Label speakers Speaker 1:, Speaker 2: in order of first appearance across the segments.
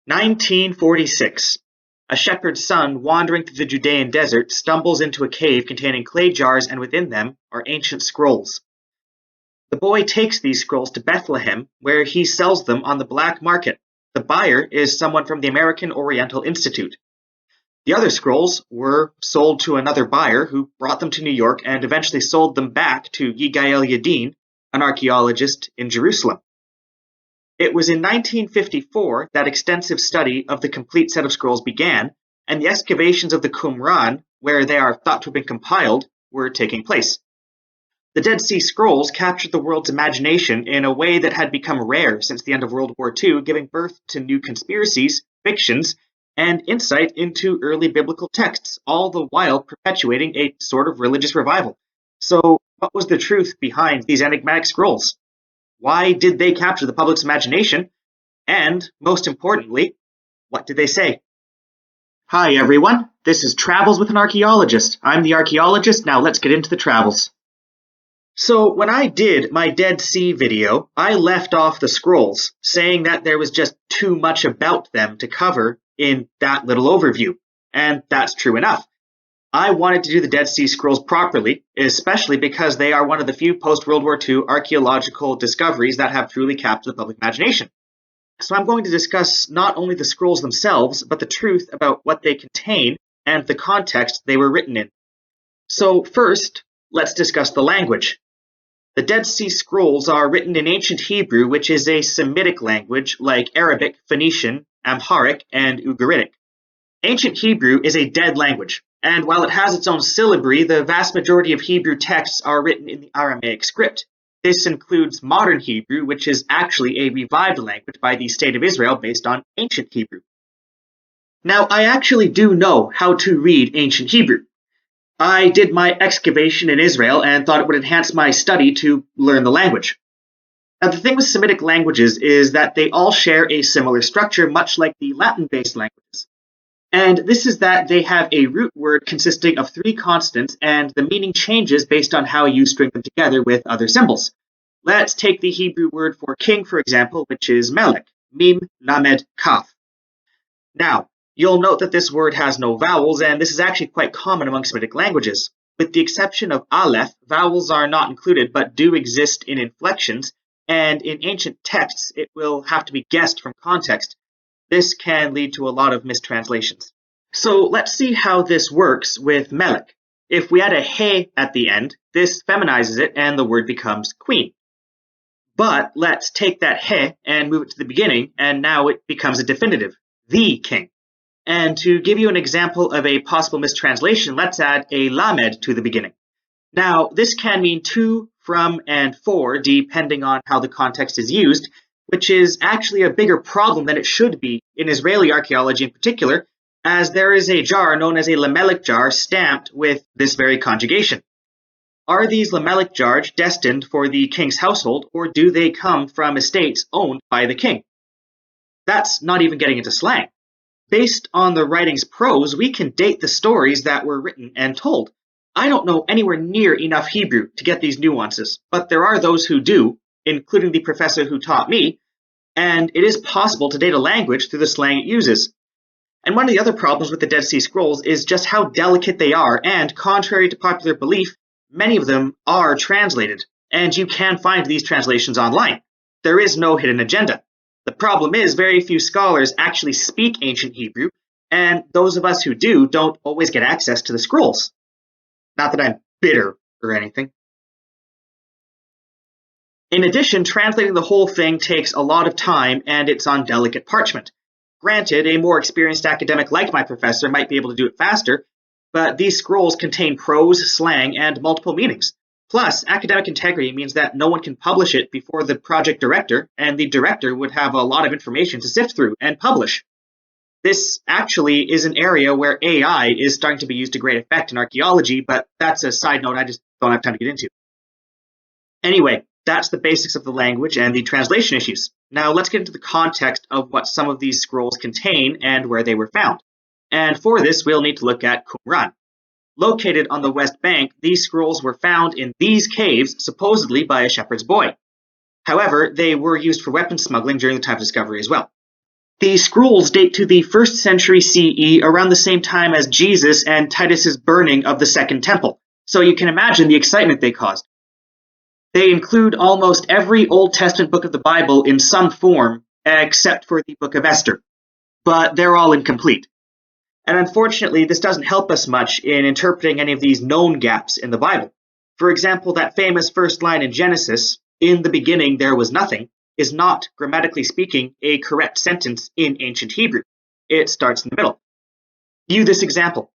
Speaker 1: 1946. A shepherd's son wandering through the Judean desert stumbles into a cave containing clay jars, and within them are ancient scrolls. The boy takes these scrolls to Bethlehem, where he sells them on the black market. The buyer is someone from the American Oriental Institute. The other scrolls were sold to another buyer who brought them to New York and eventually sold them back to Yigael Yadin, an archaeologist in Jerusalem. It was in 1954 that extensive study of the complete set of scrolls began, and the excavations of the Qumran, where they are thought to have been compiled, were taking place. The Dead Sea Scrolls captured the world's imagination in a way that had become rare since the end of World War II, giving birth to new conspiracies, fictions, and insight into early biblical texts, all the while perpetuating a sort of religious revival. So, what was the truth behind these enigmatic scrolls? Why did they capture the public's imagination? And, most importantly, what did they say? Hi everyone, this is Travels with an Archaeologist. I'm the archaeologist, now let's get into the travels. So when I did my Dead Sea video, I left off the scrolls, saying that there was just too much about them to cover in that little overview. And that's true enough. I wanted to do the Dead Sea Scrolls properly, especially because they are one of the few post-World War II archaeological discoveries that have truly captured the public imagination. So I'm going to discuss not only the scrolls themselves, but the truth about what they contain and the context they were written in. So first, let's discuss the language. The Dead Sea Scrolls are written in ancient Hebrew, which is a Semitic language like Arabic, Phoenician, Amharic, and Ugaritic. Ancient Hebrew is a dead language, and while it has its own syllabary, the vast majority of Hebrew texts are written in the Aramaic script. This includes modern Hebrew, which is actually a revived language by the State of Israel based on ancient Hebrew. Now, I actually do know how to read ancient Hebrew. I did my excavation in Israel and thought it would enhance my study to learn the language. Now, the thing with Semitic languages is that they all share a similar structure, much like the Latin-based languages. And this is that they have a root word consisting of 3 consonants, and the meaning changes based on how you string them together with other symbols. Let's take the Hebrew word for king, for example, which is melech, mim, lamed, kaf. Now, you'll note that this word has no vowels, and this is actually quite common among Semitic languages. With the exception of aleph, vowels are not included but do exist in inflections, and in ancient texts it will have to be guessed from context. This can lead to a lot of mistranslations. So let's see how this works with melech. If we add a he at the end, this feminizes it and the word becomes queen. But let's take that he and move it to the beginning, and now it becomes a definitive, the king. And to give you an example of a possible mistranslation, let's add a lamed to the beginning. Now, this can mean to, from, and for, depending on how the context is used, which is actually a bigger problem than it should be in Israeli archaeology in particular, as there is a jar known as a lamelech jar stamped with this very conjugation. Are these lamelech jars destined for the king's household, or do they come from estates owned by the king? That's not even getting into slang. Based on the writing's prose, we can date the stories that were written and told. I don't know anywhere near enough Hebrew to get these nuances, but there are those who do, including the professor who taught me, and it is possible to date a language through the slang it uses. And one of the other problems with the Dead Sea Scrolls is just how delicate they are, and contrary to popular belief, many of them are translated, and you can find these translations online. There is no hidden agenda. The problem is very few scholars actually speak ancient Hebrew, and those of us who do don't always get access to the scrolls. Not that I'm bitter or anything. In addition, translating the whole thing takes a lot of time, and it's on delicate parchment. Granted, a more experienced academic like my professor might be able to do it faster, but these scrolls contain prose, slang, and multiple meanings. Plus, academic integrity means that no one can publish it before the project director, and the director would have a lot of information to sift through and publish. This actually is an area where AI is starting to be used to great effect in archaeology, but that's a side note I just don't have time to get into. Anyway, that's the basics of the language and the translation issues. Now let's get into the context of what some of these scrolls contain and where they were found. And for this, we'll need to look at Qumran. Located on the west bank, these scrolls were found in these caves, supposedly by a shepherd's boy. However, they were used for weapon smuggling during the time of discovery as well. The scrolls date to the 1st century CE, around the same time as Jesus and Titus's burning of the Second Temple, so you can imagine the excitement they caused. They include almost every Old Testament book of the Bible in some form, except for the Book of Esther, but they're all incomplete. And unfortunately, this doesn't help us much in interpreting any of these known gaps in the Bible. For example, that famous first line in Genesis, "In the beginning there was nothing," is not, grammatically speaking, a correct sentence in ancient Hebrew. It starts in the middle. View this example.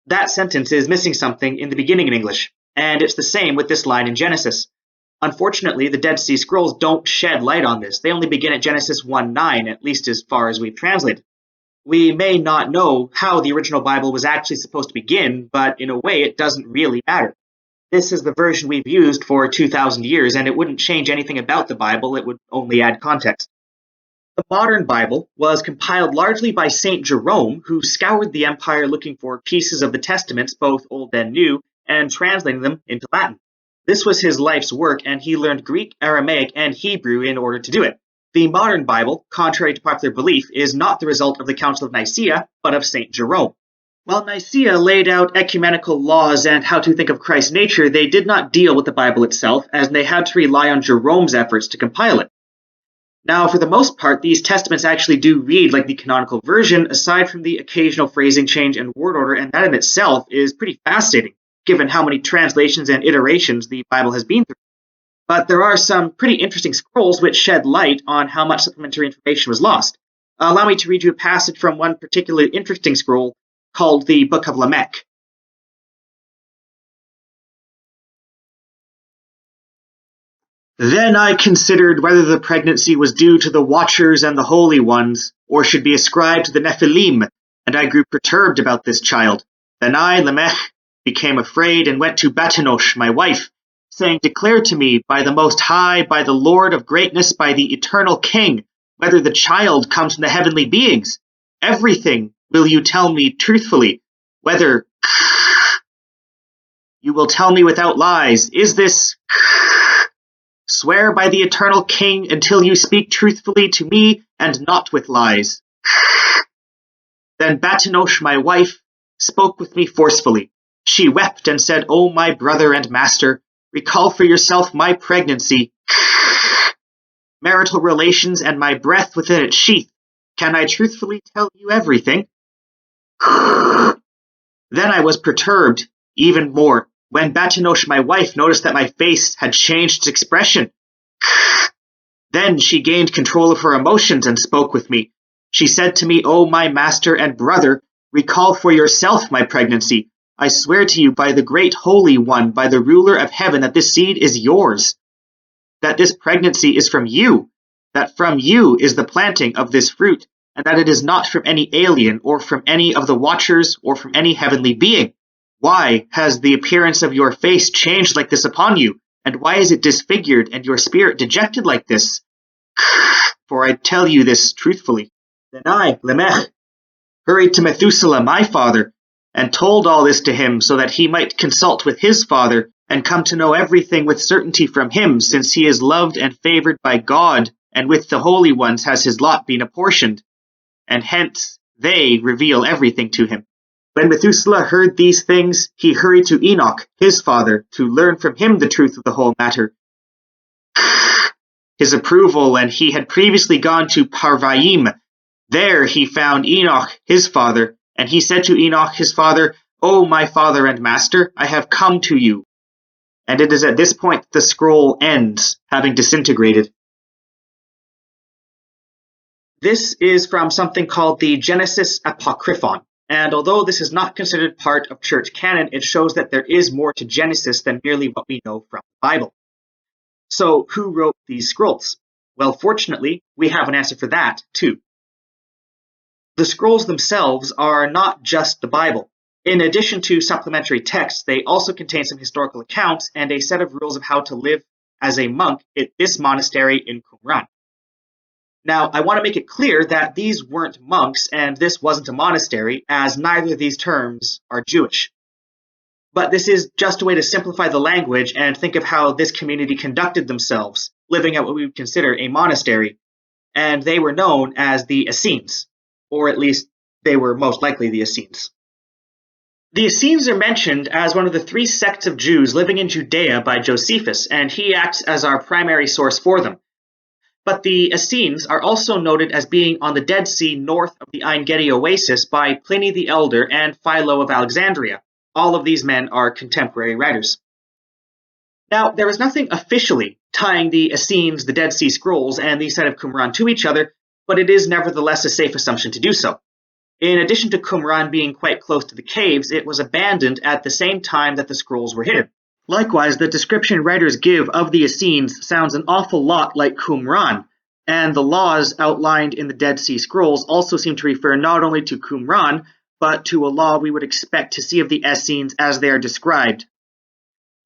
Speaker 1: That sentence is missing something in the beginning in English, and it's the same with this line in Genesis. Unfortunately, the Dead Sea Scrolls don't shed light on this. They only begin at Genesis 1:9, at least as far as we've translated. We may not know how the original Bible was actually supposed to begin, but in a way it doesn't really matter. This is the version we've used for 2,000 years, and it wouldn't change anything about the Bible, it would only add context. The modern Bible was compiled largely by St. Jerome, who scoured the empire looking for pieces of the Testaments, both Old and New, and translating them into Latin. This was his life's work, and he learned Greek, Aramaic, and Hebrew in order to do it. The modern Bible, contrary to popular belief, is not the result of the Council of Nicaea, but of St. Jerome. While Nicaea laid out ecumenical laws and how to think of Christ's nature, they did not deal with the Bible itself, as they had to rely on Jerome's efforts to compile it. Now, for the most part, these testaments actually do read like the canonical version, aside from the occasional phrasing change and word order, and that in itself is pretty fascinating, given how many translations and iterations the Bible has been through. But there are some pretty interesting scrolls which shed light on how much supplementary information was lost. Allow me to read you a passage from one particularly interesting scroll called the Book of Lamech. Then I considered whether the pregnancy was due to the Watchers and the Holy Ones, or should be ascribed to the Nephilim, and I grew perturbed about this child. Then I, Lamech, became afraid and went to Batanosh, my wife, saying, "Declare to me, by the Most High, by the Lord of greatness, by the Eternal King, whether the child comes from the heavenly beings. Everything will you tell me truthfully, whether you will tell me without lies. Is this swear by the Eternal King until you speak truthfully to me and not with lies." Then Batanosh, my wife, spoke with me forcefully. She wept and said, "O my brother and master, recall for yourself my pregnancy, marital relations, and my breath within its sheath. Can I truthfully tell you everything?" Then I was perturbed even more when Batanosh, my wife, noticed that my face had changed its expression. Then she gained control of her emotions and spoke with me. She said to me, "O my master and brother, recall for yourself my pregnancy. I swear to you by the great Holy One, by the ruler of heaven, that this seed is yours, that this pregnancy is from you, that from you is the planting of this fruit, and that it is not from any alien or from any of the Watchers or from any heavenly being. Why has the appearance of your face changed like this upon you? And why is it disfigured and your spirit dejected like this? For I tell you this truthfully." Then I, Lamech, hurried to Methuselah, my father, and told all this to him so that he might consult with his father and come to know everything with certainty from him, since he is loved and favored by God, and with the holy ones has his lot been apportioned, and hence they reveal everything to him. When Methuselah heard these things, he hurried to Enoch, his father, to learn from him the truth of the whole matter. His approval, and he had previously gone to Parvaim. There he found Enoch, his father, and he said to Enoch, his father, "O my father and master, I have come to you." And it is at this point the scroll ends, having disintegrated. This is from something called the Genesis Apocryphon, and although this is not considered part of church canon, it shows that there is more to Genesis than merely what we know from the Bible. So, who wrote these scrolls? Well, fortunately, we have an answer for that, too. The scrolls themselves are not just the Bible. In addition to supplementary texts, they also contain some historical accounts and a set of rules of how to live as a monk at this monastery in Qumran. Now, I want to make it clear that these weren't monks and this wasn't a monastery, as neither of these terms are Jewish. But this is just a way to simplify the language and think of how this community conducted themselves, living at what we would consider a monastery. and they were known as the Essenes, or at least they were most likely the Essenes. The Essenes are mentioned as one of the 3 sects of Jews living in Judea by Josephus, and he acts as our primary source for them. But the Essenes are also noted as being on the Dead Sea north of the Ein Gedi oasis by Pliny the Elder and Philo of Alexandria. All of these men are contemporary writers. Now, there is nothing officially tying the Essenes, the Dead Sea Scrolls, and the site of Qumran to each other, but it is nevertheless a safe assumption to do so. In addition to Qumran being quite close to the caves, it was abandoned at the same time that the scrolls were hidden. Likewise, the description writers give of the Essenes sounds an awful lot like Qumran, and the laws outlined in the Dead Sea Scrolls also seem to refer not only to Qumran, but to a law we would expect to see of the Essenes as they are described.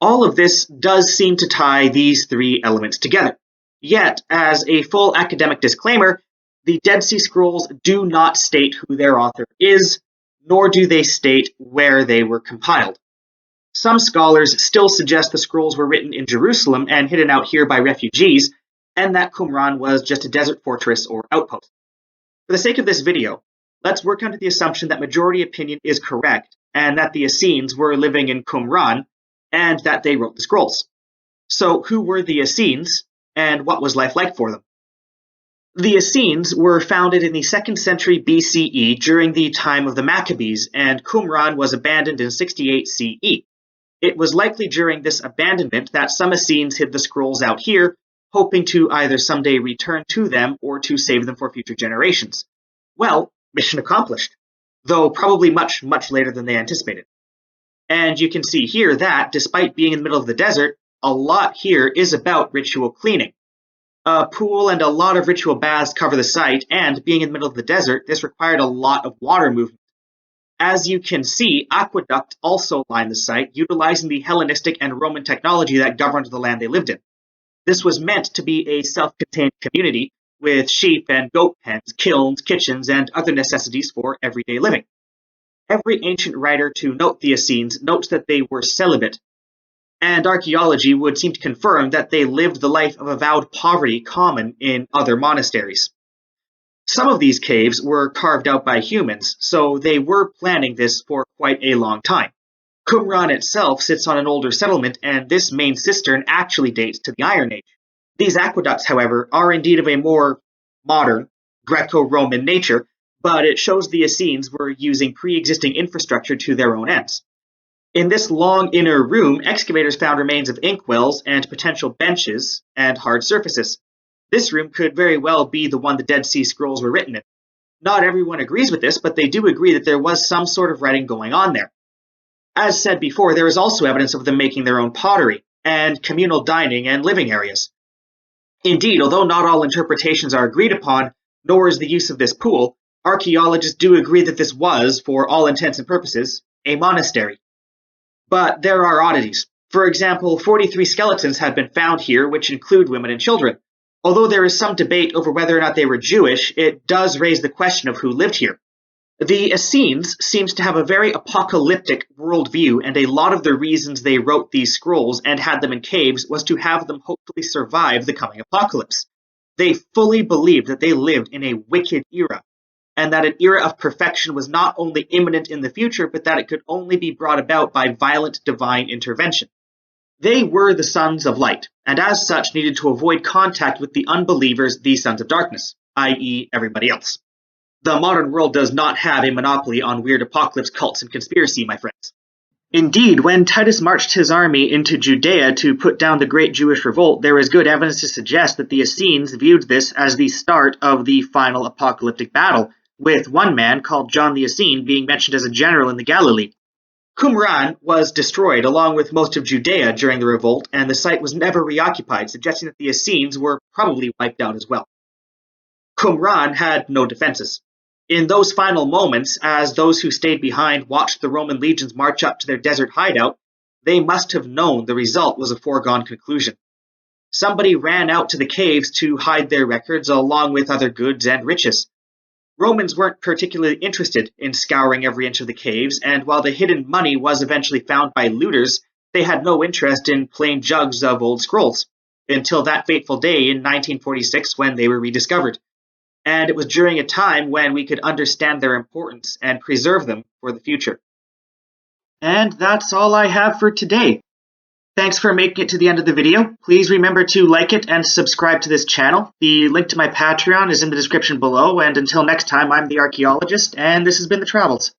Speaker 1: All of this does seem to tie these 3 elements together. Yet, as a full academic disclaimer, the Dead Sea Scrolls do not state who their author is, nor do they state where they were compiled. Some scholars still suggest the scrolls were written in Jerusalem and hidden out here by refugees, and that Qumran was just a desert fortress or outpost. For the sake of this video, let's work under the assumption that majority opinion is correct, and that the Essenes were living in Qumran, and that they wrote the scrolls. So who were the Essenes, and what was life like for them? The Essenes were founded in the 2nd century BCE during the time of the Maccabees, and Qumran was abandoned in 68 CE. It was likely during this abandonment that some Essenes hid the scrolls out here, hoping to either someday return to them or to save them for future generations. Well, mission accomplished, though probably much, much later than they anticipated. And you can see here that, despite being in the middle of the desert, a lot here is about ritual cleaning. A pool and a lot of ritual baths cover the site, and being in the middle of the desert, this required a lot of water movement. As you can see, aqueducts also line the site, utilizing the Hellenistic and Roman technology that governed the land they lived in. This was meant to be a self-contained community with sheep and goat pens, kilns, kitchens, and other necessities for everyday living. Every ancient writer to note the Essenes notes that they were celibate, and archaeology would seem to confirm that they lived the life of avowed poverty common in other monasteries. Some of these caves were carved out by humans, so they were planning this for quite a long time. Qumran itself sits on an older settlement, and this main cistern actually dates to the Iron Age. These aqueducts, however, are indeed of a more modern, Greco-Roman nature, but it shows the Essenes were using pre-existing infrastructure to their own ends. In this long inner room, excavators found remains of inkwells and potential benches and hard surfaces. This room could very well be the one the Dead Sea Scrolls were written in. Not everyone agrees with this, but they do agree that there was some sort of writing going on there. As said before, there is also evidence of them making their own pottery, and communal dining and living areas. Indeed, although not all interpretations are agreed upon, nor is the use of this pool, archaeologists do agree that this was, for all intents and purposes, a monastery. But there are oddities. For example, 43 skeletons have been found here, which include women and children. Although there is some debate over whether or not they were Jewish, it does raise the question of who lived here. The Essenes seems to have a very apocalyptic worldview, and a lot of the reasons they wrote these scrolls and had them in caves was to have them hopefully survive the coming apocalypse. They fully believed that they lived in a wicked era, and that an era of perfection was not only imminent in the future, but that it could only be brought about by violent divine intervention. They were the sons of light, and as such needed to avoid contact with the unbelievers, the sons of darkness, i.e. everybody else. The modern world does not have a monopoly on weird apocalypse cults and conspiracy, my friends. Indeed, when Titus marched his army into Judea to put down the Great Jewish Revolt, there is good evidence to suggest that the Essenes viewed this as the start of the final apocalyptic battle, with one man called John the Essene being mentioned as a general in the Galilee. Qumran was destroyed along with most of Judea during the revolt, and the site was never reoccupied, suggesting that the Essenes were probably wiped out as well. Qumran had no defenses. In those final moments, as those who stayed behind watched the Roman legions march up to their desert hideout, they must have known the result was a foregone conclusion. Somebody ran out to the caves to hide their records along with other goods and riches. Romans weren't particularly interested in scouring every inch of the caves, and while the hidden money was eventually found by looters, they had no interest in plain jugs of old scrolls, until that fateful day in 1946 when they were rediscovered. and it was during a time when we could understand their importance and preserve them for the future. And that's all I have for today. Thanks for making it to the end of the video. Please remember to like it and subscribe to this channel. The link to my Patreon is in the description below, and until next time, I'm the Archaeologist, and this has been The Travels.